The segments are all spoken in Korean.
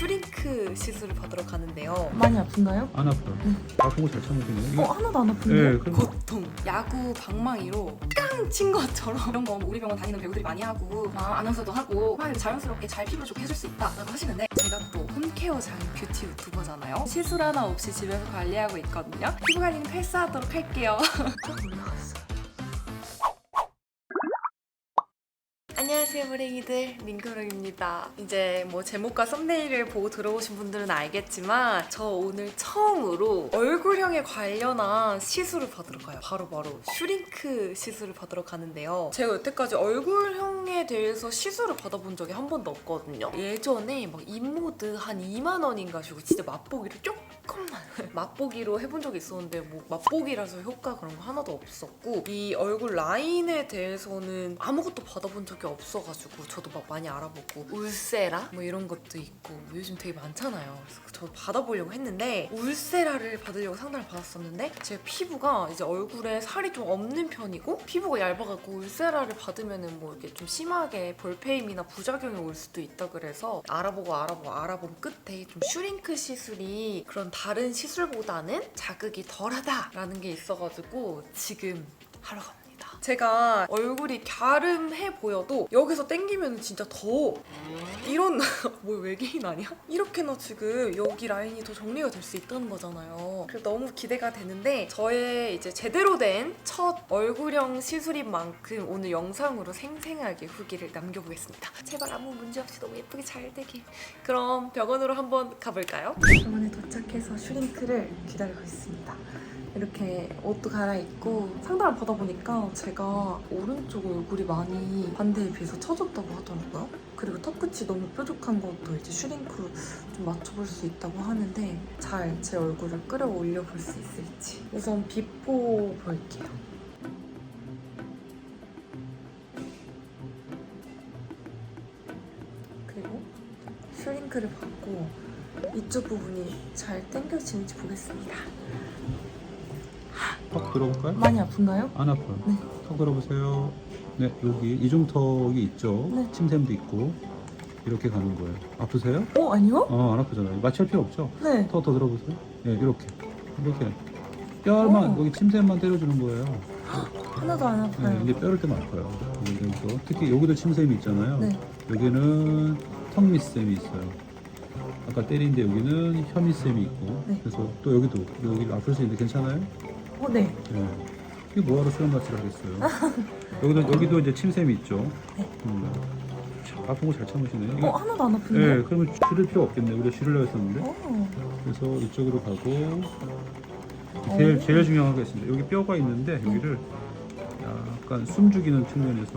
슈링크 시술을 받으러 가는데요. 많이 아픈가요? 안 아파요. 아픈 거 잘 참으시네요. 하나도 안 아픈데? 네, 그럼 고통, 야구 방망이로 깡 친 것처럼 이런 거 우리 병원 다니는 배우들이 많이 하고 아나운서도 하고 자연스럽게 잘 피부 좋게 해줄 수 있다라고 하시는데 제가 또 홈케어장 뷰티 유튜버잖아요. 시술 하나 없이 집에서 관리하고 있거든요. 피부 관리는 패스하도록 할게요. 올라갔어요. 안녕하세요 무랭이들, 민구릉입니다. 이제 뭐 제목과 썸네일을 보고 들어오신 분들은 알겠지만 저 오늘 처음으로 얼굴형에 관련한 시술을 받으러 가요. 바로 슈링크 시술을 받으러 가는데요. 제가 여태까지 얼굴형에 대해서 시술을 받아본 적이 한 번도 없거든요. 예전에 막 인모드 한 2만 원인가 주고 진짜 맛보기로 조금만 맛보기로 해본 적이 있었는데 뭐 맛보기라서 효과 그런 거 하나도 없었고 이 얼굴 라인에 대해서는 아무것도 받아본 적이 없어가지고 저도 막 많이 알아보고 울세라 뭐 이런 것도 있고 뭐 요즘 되게 많잖아요. 그래서 저도 받아보려고 했는데 울세라를 받으려고 상담을 받았었는데 제 피부가 이제 얼굴에 살이 좀 없는 편이고 피부가 얇아갖고 울세라를 받으면은 뭐 이게 좀 심하게 볼페임이나 부작용이 올 수도 있다 그래서 알아본 끝에 좀 슈링크 시술이 그런 다른 시술보다는 자극이 덜하다라는 게 있어가지고 지금 하러 갑니다. 제가 얼굴이 갸름해 보여도 여기서 당기면 진짜 더 이런 뭐 외계인 아니야? 이렇게나 지금 여기 라인이 더 정리가 될 수 있다는 거잖아요. 그래서 너무 기대가 되는데 저의 이제 제대로 된 첫 얼굴형 시술인 만큼 오늘 영상으로 생생하게 후기를 남겨보겠습니다. 제발 아무 문제 없이 너무 예쁘게 잘 되길. 그럼 병원으로 한번 가볼까요? 병원에 도착해서 슈링크를 기다리고 있습니다. 이렇게 옷도 갈아입고 상담을 받아보니까 제가 오른쪽 얼굴이 많이 반대에 비해서 처졌다고 하더라고요. 그리고 턱끝이 너무 뾰족한 것도 이제 슈링크로 좀 맞춰볼 수 있다고 하는데 잘 제 얼굴을 끌어올려 볼 수 있을지 우선 비포 볼게요. 그리고 슈링크를 받고 이쪽 부분이 잘 당겨지는지 보겠습니다. 턱 들어볼까요? 많이 아픈가요? 안 아파요. 네. 턱 들어보세요. 네, 여기 이중턱이 있죠. 네. 침샘도 있고 이렇게 가는 거예요. 아프세요? 아니요? 안 아프잖아요. 마취할 필요 없죠? 네. 턱 더 들어보세요. 네, 이렇게 뼈만 여기 침샘만 때려주는 거예요. 하나도 안 아파요. 네, 이제 뼈를 때면 아파요. 그래서 특히 여기도 침샘이 있잖아요. 네. 여기는 턱 밑샘이 있어요. 아까 때린데 여기는 혀 밑샘이 있고. 네. 그래서 또 여기도 여기 아플 수 있는데 괜찮아요? 네. 네. 이게 뭐하러 수면 마취를 하겠어요? 여기도 이제 침샘이 있죠. 네. 참, 아픈 거 잘 참으시네. 이거- 하나도 안 아픈데? 네, 그러면 줄일 필요 없겠네. 우리가 줄이려고 했었는데. 어. 그래서 이쪽으로 가고 어. 제일 중요한 게 있습니다. 여기 뼈가 있는데 여기를 약간 숨 죽이는 측면에서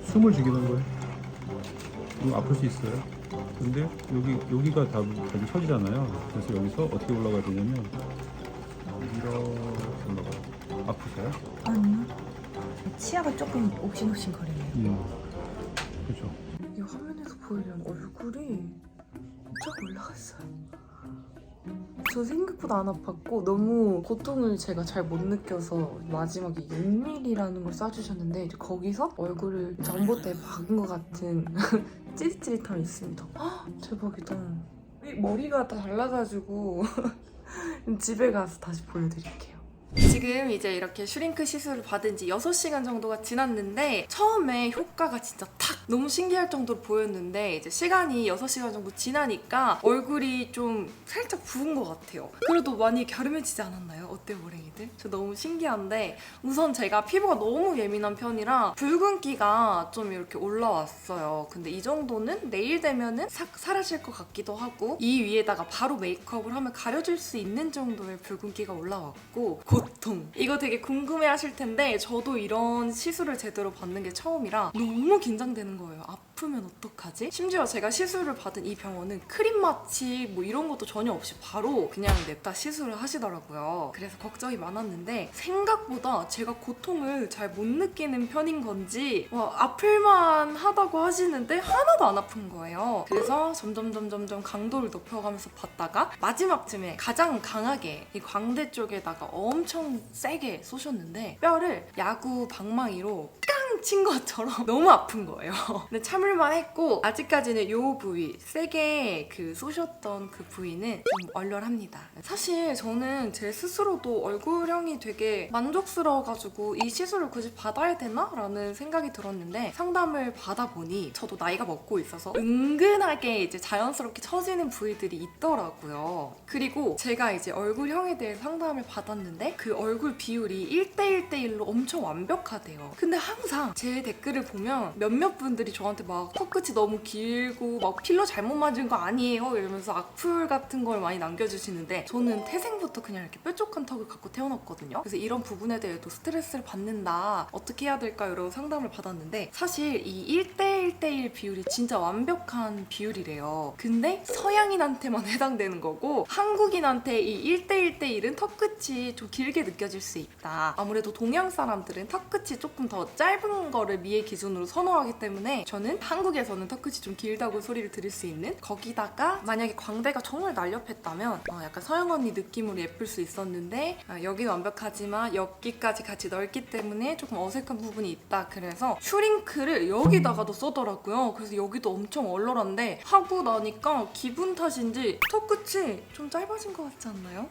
숨을 죽이는 거예요. 이거 아플 수 있어요. 근데 여기가 다 처지잖아요. 그래서 여기서 어떻게 올라가야 되냐면 이렇게 올라가요. 아프세요? 아니요. 치아가 조금 옥신옥신거리네요. 그렇죠. 이 화면에서 보이려는 얼굴이 쫙 올라갔어요. 저 생각보다 안 아팠고 너무 고통을 제가 잘 못 느껴서 마지막에 6mm라는 걸 쏴주셨는데 이제 거기서 얼굴을 전봇대에 박은 것 같은 찌릿찌릿함이 있습니다. 헉, 대박이다. 이 머리가 다 달라가지고 집에 가서 다시 보여드릴게요. 지금 이제 이렇게 슈링크 시술을 받은 지 6시간 정도가 지났는데 처음에 효과가 진짜 탁 너무 신기할 정도로 보였는데 이제 시간이 6시간 정도 지나니까 얼굴이 좀 살짝 부은 것 같아요. 그래도 많이 갸름해지지 않았나요? 어때요, 모랭이들? 저 너무 신기한데 우선 제가 피부가 너무 예민한 편이라 붉은기가 좀 이렇게 올라왔어요. 근데 이 정도는 내일 되면은 싹 사라질 것 같기도 하고 이 위에다가 바로 메이크업을 하면 가려질 수 있는 정도의 붉은기가 올라왔고 고통. 이거 되게 궁금해 하실 텐데 저도 이런 시술을 제대로 받는 게 처음이라 너무 긴장되는 거예요. 아프면 어떡하지? 심지어 제가 시술을 받은 이 병원은 크림 마취 뭐 이런 것도 전혀 없이 바로 그냥 냅다 시술을 하시더라고요. 그래서 걱정이 많았는데 생각보다 제가 고통을 잘 못 느끼는 편인 건지 아플만 하다고 하시는데 하나도 안 아픈 거예요. 그래서 점점 강도를 높여가면서 받다가 마지막쯤에 가장 강하게 이 광대 쪽에다가 엄청 세게 쏘셨는데 뼈를 야구 방망이로 깡 탕 친 것처럼 너무 아픈 거예요. 근데 참을만 했고 아직까지는 이 부위 세게 쏘셨던 그 부위는 좀 얼얼합니다. 사실 저는 제 스스로도 얼굴형이 되게 만족스러워가지고 이 시술을 굳이 받아야 되나? 라는 생각이 들었는데 상담을 받아보니 저도 나이가 먹고 있어서 은근하게 이제 자연스럽게 처지는 부위들이 있더라고요. 그리고 제가 이제 얼굴형에 대해 상담을 받았는데 그 얼굴 비율이 1대1대1로 엄청 완벽하대요. 근데 항상 제 댓글을 보면 몇몇 분들이 저한테 막 턱끝이 너무 길고 막 필러 잘못 맞은 거 아니에요? 이러면서 악플 같은 걸 많이 남겨주시는데 저는 태생부터 그냥 이렇게 뾰족한 턱을 갖고 태어났거든요. 그래서 이런 부분에 대해도 스트레스를 받는다. 어떻게 해야 될까? 이런 상담을 받았는데 사실 이 1대1대1 비율이 진짜 완벽한 비율이래요. 근데 서양인한테만 해당되는 거고 한국인한테 이 1대1대1은 턱끝이 좀 길게 느껴질 수 있다. 아무래도 동양 사람들은 턱끝이 조금 더 짧은 거를 미의 기준으로 선호하기 때문에 저는 한국에서는 턱끝이 좀 길다고 소리를 들을 수 있는, 거기다가 만약에 광대가 정말 날렵했다면 약간 서양 언니 느낌으로 예쁠 수 있었는데 여기는 완벽하지만 여기까지 같이 넓기 때문에 조금 어색한 부분이 있다. 그래서 슈링크를 여기다가도 써더라고요. 그래서 여기도 엄청 얼얼한데 하고 나니까 기분 탓인지 턱끝이 좀 짧아진 것 같지 않나요?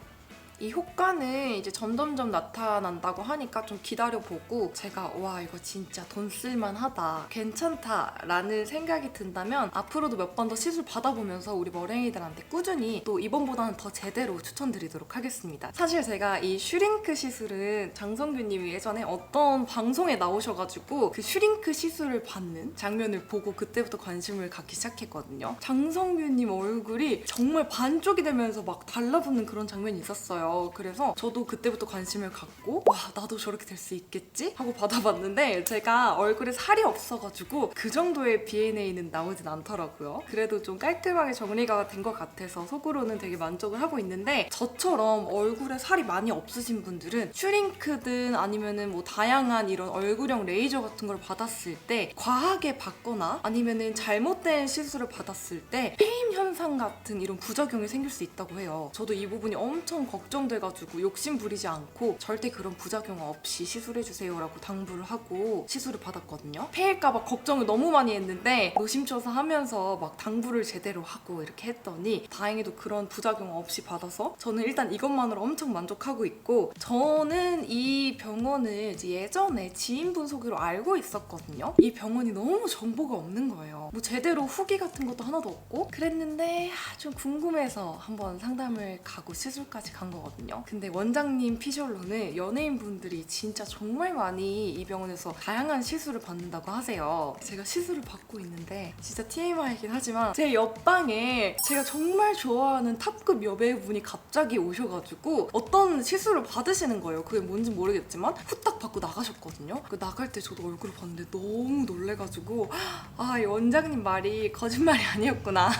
이 효과는 이제 점점점 나타난다고 하니까 좀 기다려보고 제가 와 이거 진짜 돈 쓸만하다, 괜찮다라는 생각이 든다면 앞으로도 몇 번 더 시술 받아보면서 우리 머랭이들한테 꾸준히 또 이번보다는 더 제대로 추천드리도록 하겠습니다. 사실 제가 이 슈링크 시술은 장성규님이 예전에 어떤 방송에 나오셔가지고 그 슈링크 시술을 받는 장면을 보고 그때부터 관심을 갖기 시작했거든요. 장성규님 얼굴이 정말 반쪽이 되면서 막 달라붙는 그런 장면이 있었어요. 그래서 저도 그때부터 관심을 갖고 와 나도 저렇게 될 수 있겠지? 하고 받아봤는데 제가 얼굴에 살이 없어가지고 그 정도의 B&A는 나오진 않더라고요. 그래도 좀 깔끔하게 정리가 된 것 같아서 속으로는 되게 만족을 하고 있는데 저처럼 얼굴에 살이 많이 없으신 분들은 슈링크든 아니면은 뭐 다양한 이런 얼굴형 레이저 같은 걸 받았을 때 과하게 받거나 아니면은 잘못된 시술을 받았을 때 페임 현상 같은 이런 부작용이 생길 수 있다고 해요. 저도 이 부분이 엄청 걱정돼가지고 욕심 부리지 않고 절대 그런 부작용 없이 시술해주세요 라고 당부를 하고 시술을 받았거든요. 폐일까봐 걱정을 너무 많이 했는데 노심초사하면서 막 당부를 제대로 하고 이렇게 했더니 다행히도 그런 부작용 없이 받아서 저는 일단 이것만으로 엄청 만족하고 있고, 저는 이 병원을 이제 예전에 지인분 소개로 알고 있었거든요. 이 병원이 너무 정보가 없는 거예요. 뭐 제대로 후기 같은 것도 하나도 없고 그랬는데 좀 궁금해서 한번 상담을 가고 시술까지 간 거거든요. 근데 원장님 피셜로는 연예인분들이 진짜 정말 많이 이 병원에서 다양한 시술을 받는다고 하세요. 제가 시술을 받고 있는데 진짜 TMI이긴 하지만 제 옆방에 제가 정말 좋아하는 탑급 여배우분이 갑자기 오셔가지고 어떤 시술을 받으시는 거예요. 그게 뭔지 모르겠지만 후딱 받고 나가셨거든요. 그 나갈 때 저도 얼굴을 봤는데 너무 놀래가지고 이 원장님 말이 거짓말이 아니었구나.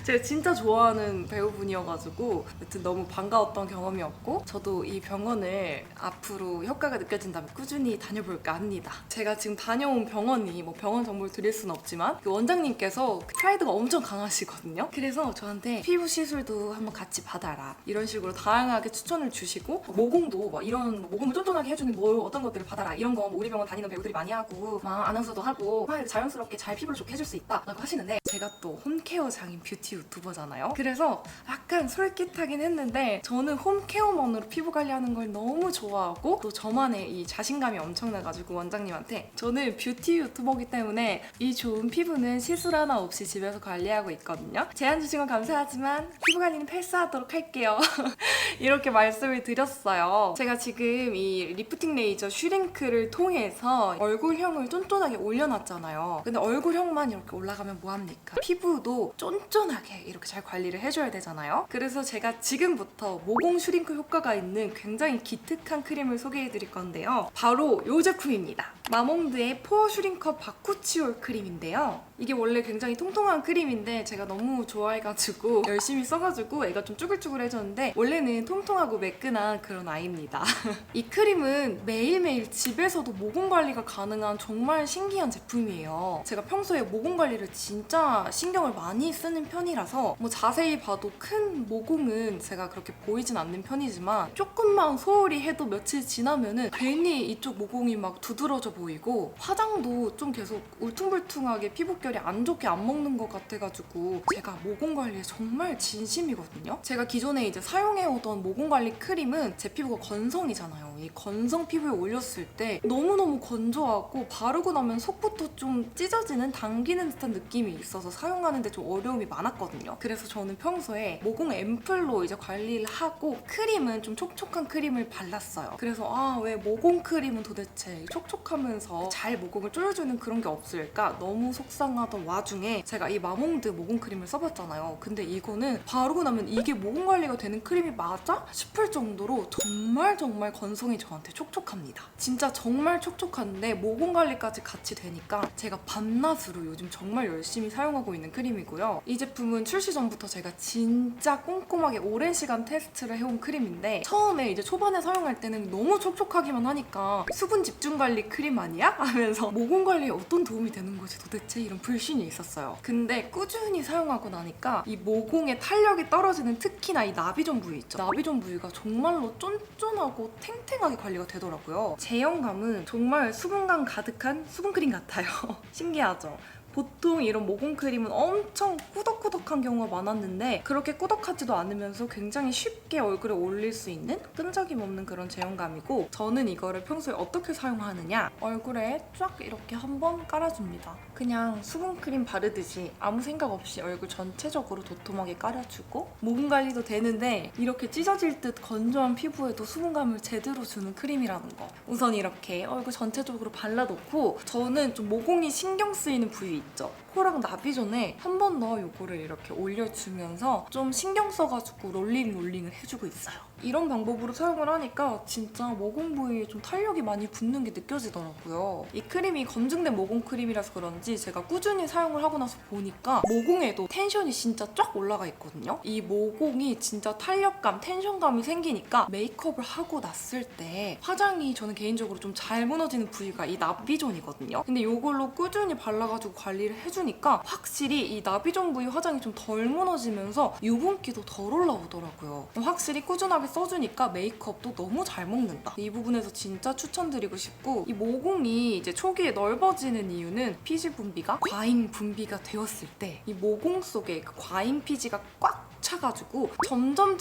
제가 진짜 좋아하는 배우분이어가지고 여튼 너무 반가웠던 경험이었고, 저도 이 병원을 앞으로 효과가 느껴진다면 꾸준히 다녀볼까 합니다. 제가 지금 다녀온 병원이 뭐 병원 정보를 드릴 수는 없지만 그 원장님께서 프라이드가 엄청 강하시거든요. 그래서 저한테 피부 시술도 한번 같이 받아라 이런 식으로 다양하게 추천을 주시고, 모공도 막 이런 모공을 쫀쫀하게 해주는 뭐 어떤 것들을 받아라 이런 거 우리 병원 다니는 배우들이 많이 하고 막 아나운서도 하고 막 자연스럽게 잘 피부를 좋게 해줄 수 있다 라고 하시는데, 제가 또 홈케어장인 뷰티 유튜버잖아요. 그래서 약간 솔깃하긴 했는데 저는 홈케어만으로 피부 관리하는 걸 너무 좋아하고 또 저만의 이 자신감이 엄청나가지고 원장님한테 저는 뷰티 유튜버이기 때문에 이 좋은 피부는 시술 하나 없이 집에서 관리하고 있거든요. 제안 주신 건 감사하지만 피부 관리는 패스하도록 할게요. 이렇게 말씀을 드렸어요. 제가 지금 이 리프팅 레이저 슈링크를 통해서 얼굴형을 쫀쫀하게 올려놨잖아요. 근데 얼굴형만 이렇게 올라가면 뭐합니까? 피부도 쫀쫀하게 이렇게 잘 관리를 해줘야 되잖아요. 그래서 제가 지금부터 모공 슈링크 효과가 있는 굉장히 기특한 크림을 소개해드릴 건데요. 바로 이 제품입니다. 마몽드의 포어 슈링커 바쿠치올 크림인데요. 이게 원래 굉장히 통통한 크림인데 제가 너무 좋아해가지고 열심히 써가지고 애가 좀 쭈글쭈글해졌는데 원래는 통통하고 매끈한 그런 아이입니다. 이 크림은 매일매일 집에서도 모공 관리가 가능한 정말 신기한 제품이에요. 제가 평소에 모공 관리를 진짜 신경을 많이 쓰는 편이라서 뭐 자세히 봐도 큰 모공은 제가 그렇게 보이진 않는 편이지만 조금만 소홀히 해도 며칠 지나면은 괜히 이쪽 모공이 막 두드러져 보이고 화장도 좀 계속 울퉁불퉁하게 피부결이 안 좋게 안 먹는 것 같아가지고 제가 모공 관리에 정말 진심이거든요. 제가 기존에 이제 사용해오던 모공 관리 크림은 제 피부가 건성이잖아요. 이 건성 피부에 올렸을 때 너무너무 건조하고 바르고 나면 속부터 좀 찢어지는 당기는 듯한 느낌이 있어서 사용하는데 좀 어려움이 많았거든요. 그래서 저는 평소에 모공 앰플로 이제 관리를 하고 크림은 좀 촉촉한 크림을 발랐어요. 그래서 왜 모공 크림은 도대체 촉촉하면서 잘 모공을 조여주는 그런 게 없을까 너무 속상하던 와중에 제가 이 마몽드 모공 크림을 써봤잖아요. 근데 이거는 바르고 나면 이게 모공 관리가 되는 크림이 맞아? 싶을 정도로 정말 건성이 저한테 촉촉합니다. 진짜 정말 촉촉한데 모공 관리까지 같이 되니까 제가 밤낮으로 요즘 정말 열심히 사용하고 있는 크림이고요. 이 제품은 출시 전부터 제가 진짜 꼼꼼하게 오랜 시간 테스트를 해온 크림인데 처음에 이제 초반에 사용할 때는 너무 촉촉하기만 하니까 수분 집중 관리 크림 아니야? 하면서 모공 관리에 어떤 도움이 되는 거지 도대체 이런 불신이 있었어요. 근데 꾸준히 사용하고 나니까 이 모공의 탄력이 떨어지는 특히나 이 나비존 부위 있죠. 나비존 부위가 정말로 쫀쫀하고 탱탱하게 관리가 되더라고요. 제형감은 정말 수분감 가득한 수분크림 같아요. 신기하죠? 보통 이런 모공 크림은 엄청 꾸덕꾸덕한 경우가 많았는데 그렇게 꾸덕하지도 않으면서 굉장히 쉽게 얼굴에 올릴 수 있는 끈적임 없는 그런 제형감이고 저는 이거를 평소에 어떻게 사용하느냐 얼굴에 쫙 이렇게 한번 깔아줍니다. 그냥 수분크림 바르듯이 아무 생각 없이 얼굴 전체적으로 도톰하게 깔아주고 모공 관리도 되는데 이렇게 찢어질 듯 건조한 피부에도 수분감을 제대로 주는 크림이라는 거. 우선 이렇게 얼굴 전체적으로 발라놓고 저는 좀 모공이 신경 쓰이는 부위 있죠? 코랑 나비존에 한 번 더 이거를 이렇게 올려주면서 좀 신경 써가지고 롤링을 해주고 있어요. 이런 방법으로 사용을 하니까 진짜 모공 부위에 좀 탄력이 많이 붙는 게 느껴지더라고요. 이 크림이 검증된 모공 크림이라서 그런지 제가 꾸준히 사용을 하고 나서 보니까 모공에도 텐션이 진짜 쫙 올라가 있거든요. 이 모공이 진짜 탄력감, 텐션감이 생기니까 메이크업을 하고 났을 때 화장이 저는 개인적으로 좀 잘 무너지는 부위가 이 나비존이거든요. 근데 이걸로 꾸준히 발라가지고 관리를 해주니까 확실히 이 나비존 부위 화장이 좀 덜 무너지면서 유분기도 덜 올라오더라고요. 확실히 꾸준하게 써주니까 메이크업도 너무 잘 먹는다. 이 부분에서 진짜 추천드리고 싶고 이 모공이 이제 초기에 넓어지는 이유는 피지 분비가 과잉 분비가 되었을 때 이 모공 속에 그 과잉 피지가 꽉 차가지고 점점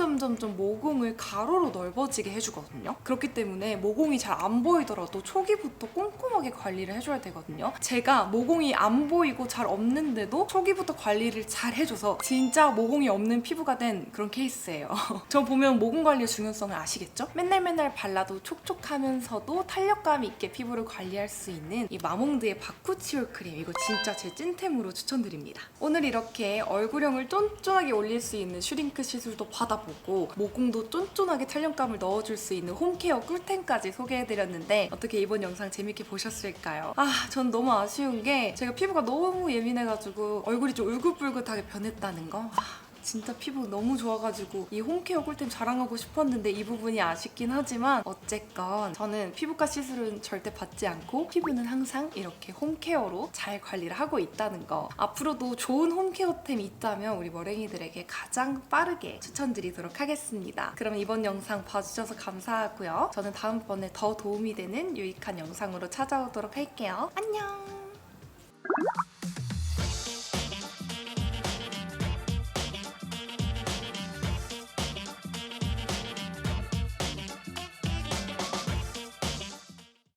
모공을 가로로 넓어지게 해주거든요. 그렇기 때문에 모공이 잘 안 보이더라도 초기부터 꼼꼼하게 관리를 해줘야 되거든요. 제가 모공이 안 보이고 잘 없는데도 초기부터 관리를 잘 해줘서 진짜 모공이 없는 피부가 된 그런 케이스예요. 저 보면 모공 관리의 중요성을 아시겠죠? 맨날 발라도 촉촉하면서도 탄력감 있게 피부를 관리할 수 있는 이 마몽드의 바쿠치올 크림, 이거 진짜 제 찐템으로 추천드립니다. 오늘 이렇게 얼굴형을 쫀쫀하게 올릴 수 있는 슈링크 시술도 받아보고 모공도 쫀쫀하게 탄력감을 넣어줄 수 있는 홈케어 꿀템까지 소개해드렸는데 어떻게 이번 영상 재밌게 보셨을까요? 전 너무 아쉬운 게 제가 피부가 너무 예민해가지고 얼굴이 좀 울긋불긋하게 변했다는 거. 진짜 피부 너무 좋아가지고 이 홈케어 꿀템 자랑하고 싶었는데 이 부분이 아쉽긴 하지만 어쨌건 저는 피부과 시술은 절대 받지 않고 피부는 항상 이렇게 홈케어로 잘 관리를 하고 있다는 거. 앞으로도 좋은 홈케어템이 있다면 우리 머랭이들에게 가장 빠르게 추천드리도록 하겠습니다. 그럼 이번 영상 봐주셔서 감사하고요. 저는 다음번에 더 도움이 되는 유익한 영상으로 찾아오도록 할게요. 안녕!